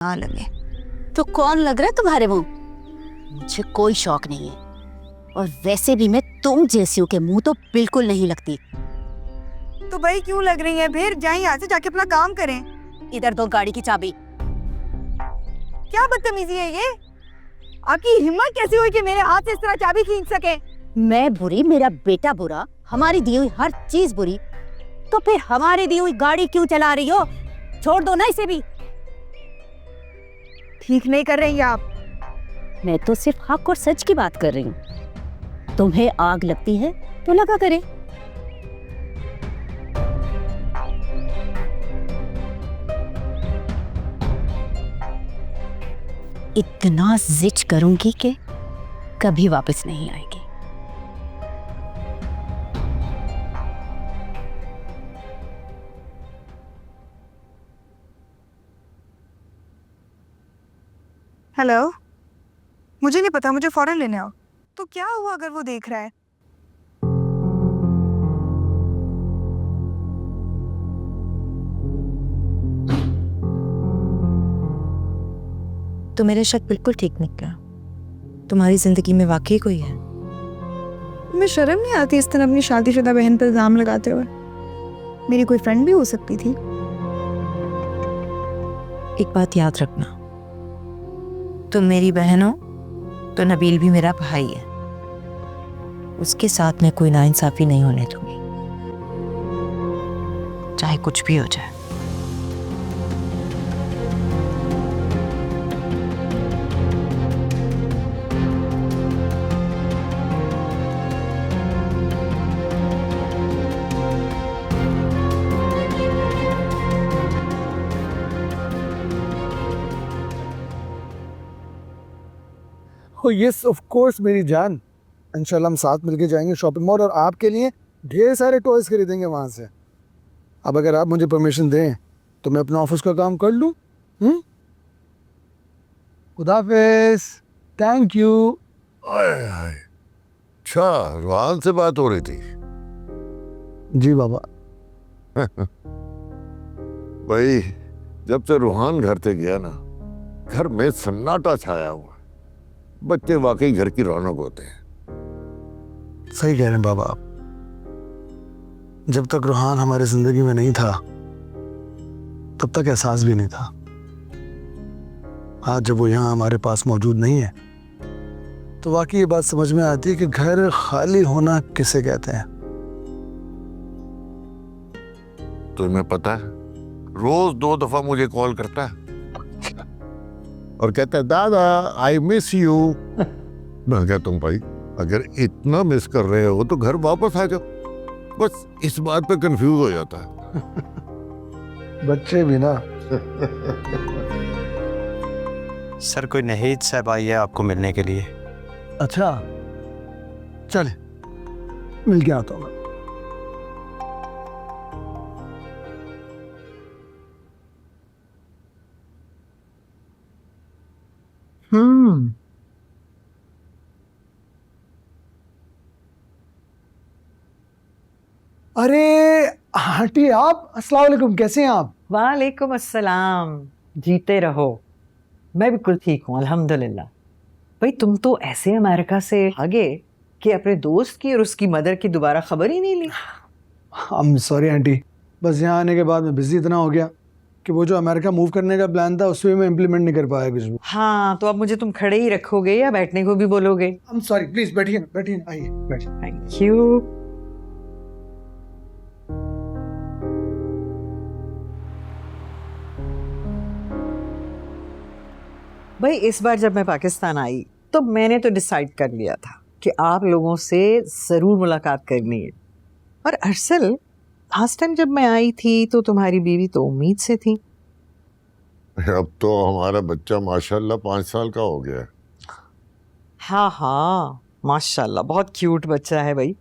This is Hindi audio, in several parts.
ना लगे। तो कौन लग रहा है तुम्हारे मुंह? मुझे कोई शौक नहीं है, और वैसे भी मैं तुम जैसियों के मुंह तो बिल्कुल नहीं लगती। तो भाई क्यों लग रही है? फिर जाएं यहाँ से, जाके अपना काम करें। इधर दो गाड़ी की चाबी। क्या बदतमीजी है ये? आपकी हिम्मत कैसी हुई कि मेरे हाथ से इस तरह चाबी खींच सके? मैं बुरी, मेरा बेटा बुरा, हमारी दी हुई हर चीज बुरी, तो फिर हमारी दी हुई गाड़ी क्यों चला रही हो? छोड़ दो ना इसे भी। ठीक नहीं कर रही आप। मैं तो सिर्फ हक और सच की बात कर रही हूँ। तुम्हें आग लगती है तो लगा करे। इतना जिद करूंगी कि कभी वापस नहीं आएगी। हेलो, मुझे नहीं पता, मुझे फौरन लेने आओ। तो क्या हुआ अगर वो देख रहा है? तो मेरा शक बिल्कुल ठीक निकला। तुम्हारी जिंदगी में वाकई कोई है। तुम्हें शर्म नहीं आती इस तरह अपनी शादीशुदा बहन पर इल्जाम लगाते हुए? मेरी कोई फ्रेंड भी हो सकती थी। एक बात याद रखना, तुम मेरी बहन हो तो नबील भी मेरा भाई है। उसके साथ में कोई नाइंसाफी नहीं होने दूंगी, चाहे कुछ भी हो जाए। Oh yes, of course मेरी जान। इंशाल्लाह हम साथ मिलके जाएंगे शॉपिंग मॉल और आपके लिए ढेर सारे टॉयज खरीदेंगे वहाँ से। अब अगर आप मुझे परमिशन दें तो मैं अपना ऑफिस का काम कर लूँ। खुदा हाफिज़। Thank you. अच्छा, रुहान से बात हो रही थी? जी बाबा। भाई, जब से रुहान घर से गया ना, घर में सन्नाटा छाया हुआ। बच्चे वाकई घर की रौनक होते हैं। सही कह रहे हैं बाबा आप। जब तक रुहान हमारी जिंदगी में नहीं था तब तक एहसास भी नहीं था। आज जब वो यहाँ हमारे पास मौजूद नहीं है तो वाकई ये बात समझ में आती है कि घर खाली होना किसे कहते हैं। तुम्हें पता है, रोज 2 दफा मुझे कॉल करता है और कहता है दादा आई मिस यू। मैं कहता हूँ भाई, अगर इतना मिस कर रहे हो तो घर वापस आ जाओ। बस इस बात पे कंफ्यूज हो जाता है। बच्चे भी ना। सर, कोई नहीद साहब आई है आपको मिलने के लिए। अच्छा, चले मिल के आता हूँ मैं। अरे आंटी आप, अस्सलाम वालेकुम, कैसे हैं आप? वालेकुम अस्सलाम। जीते रहो। मैं बिल्कुल ठीक हूँ अल्हम्दुलिल्लाह। भाई तुम तो ऐसे अमेरिका से भागे कि अपने दोस्त की और उसकी मदर की दोबारा खबर ही नहीं ली। I'm सॉरी आंटी, बस यहाँ आने के बाद मैं बिजी इतना हो गया कि वो जो अमेरिका मूव करने का प्लान था उसमें मैं इम्प्लीमेंट नहीं कर पाया कुछ भी। हाँ, तो अब मुझे तुम खड़े ही रखोगे या बैठने को भी बोलोगे? I'm सॉरी, प्लीज बैठिए बैठिए, आइए बैठिए। Thank you. भाई इस बार जब मैं पाकिस्तान आई तो मैंने तो डिसाइड कर लिया था कि आप लोगों से ज़रूर मुलाकात करनी है। और अरसल, लास्ट टाइम जब मैं आई थी तो तुम्हारी बीवी तो उम्मीद से थी। अब तो हमारा बच्चा माशाल्लाह 5 साल का हो गया है। हाँ हाँ, माशाल्लाह, बहुत क्यूट बच्चा है भाई।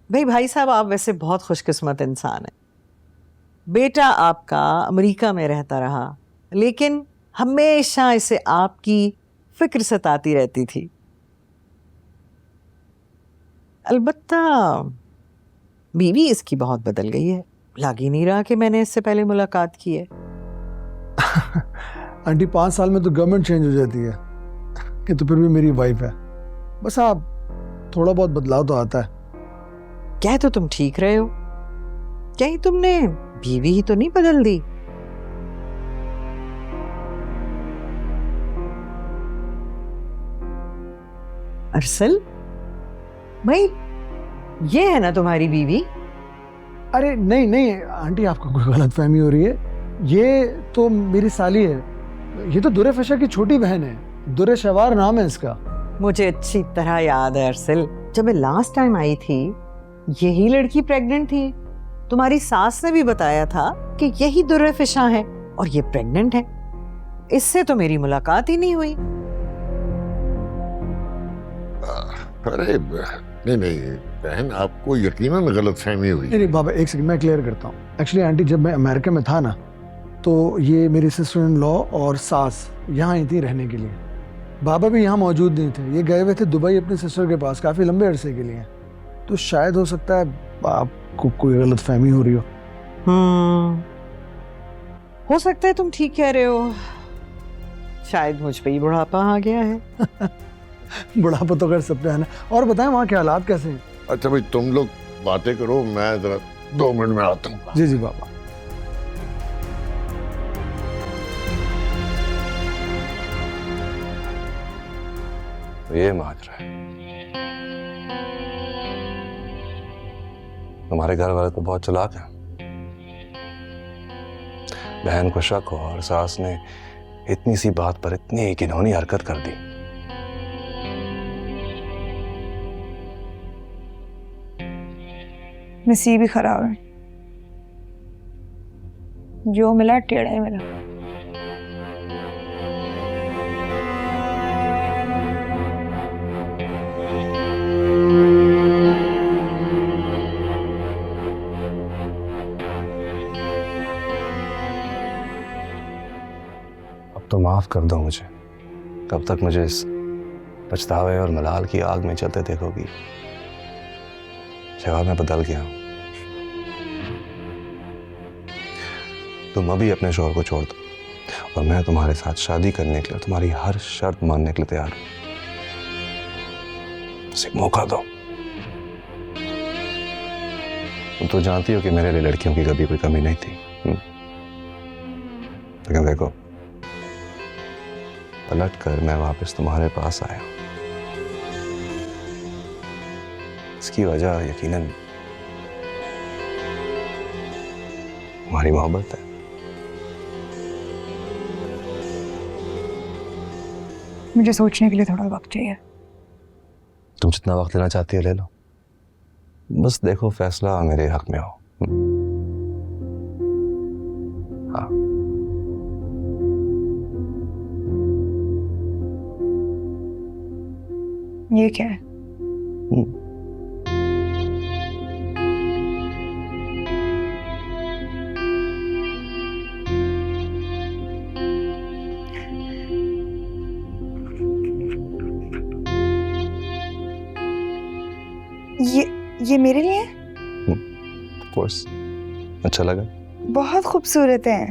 भाई साहब, आप वैसे बहुत खुशकिस्मत इंसान हैं। बेटा आपका अमेरिका में रहता रहा, लेकिन हमेशा इसे आपकी फिक्र सताती रहती थी। अलबत्ता बीवी इसकी बहुत बदल गई है। लग ही नहीं रहा कि मैंने इससे पहले मुलाकात की है। आंटी 5 साल में तो गवर्नमेंट चेंज हो जाती है कि तो फिर भी मेरी वाइफ है। बस आप थोड़ा बहुत बदलाव तो आता है। क्या तो तुम ठीक रहे हो, कहीं तुमने बीवी ही तो नहीं बदल दी? अरसल भाई, ये है ना तुम्हारी बीवी? अरे नहीं नहीं आंटी, आपको कोई गलत फहमी हो रही है। ये तो मेरी साली है, ये तो दुरे फशा की छोटी बहन है, दुरे शवार नाम है इसका। मुझे अच्छी तरह याद है अरसल, जब मैं लास्ट टाइम आई थी यही लड़की प्रेग्नेंट थी। तुम्हारी सास ने भी बताया था कि यही दुर्रे फिशा है और ये प्रेग्नेंट है। इससे तो मेरी मुलाकात ही नहीं हुई। अरे नहीं नहीं बहन, आपको यकीनन गलत फहमी हुई। नहीं बाबा, एक सेकंड, मैं क्लियर करता हूँ। एक्चुअली आंटी, जब मैं अमेरिका में था ना, तो ये मेरी सिस्टर इन लॉ और सास यहाँ आई थी रहने के लिए। बाबा भी यहाँ मौजूद नहीं थे, ये गए हुए थे दुबई अपनी सिस्टर के पास काफ़ी लंबे अरसे के लिए। तो शायद हो सकता है आपको कोई गलत फहमी हो रही हो। हो सकता है, तुम ठीक कह रहे हो। शायद मुझ पे ही बुढ़ापा आ गया है। बुढ़ापा तो कर सकते हैं ना। और बताएं वहाँ के हालात कैसे हैं? अच्छा भाई, तुम लोग बातें करो, मैं जरा 2 मिनट में आता हूँ। जी जी बाबा। ये माजरा है। हमारे घर वाले तो बहुत चालाक हैं। बहन को शक हो और सास ने इतनी सी बात पर इतनी घिनौनी हरकत कर दी। नसीब ही खराब है, जो मिला टेढ़ा ही मिला। अब तो माफ कर दो मुझे। कब तक मुझे इस पछतावे और मलाल की आग में चलते देखोगी? जवाब मैं बदल गया हूं। तुम अभी अपने शौहर को छोड़ दो और मैं तुम्हारे साथ शादी करने के लिए, तुम्हारी हर शर्त मानने के लिए तैयार हूं। बस एक मौका दो। तुम तो जानती हो कि मेरे लिए लड़कियों की कभी कोई कमी नहीं थी। लेकिन देखो, पलट कर मैं वापस तुम्हारे पास आया। इसकी वजह यकीनन हमारी मोहब्बत है। मुझे सोचने के लिए थोड़ा वक्त चाहिए। तुम जितना वक्त लेना चाहती हो ले लो। बस देखो फैसला मेरे हक में हो। हाँ। ये क्या है? ये मेरे लिए है? Of course. अच्छा लगा? बहुत खूबसूरत है।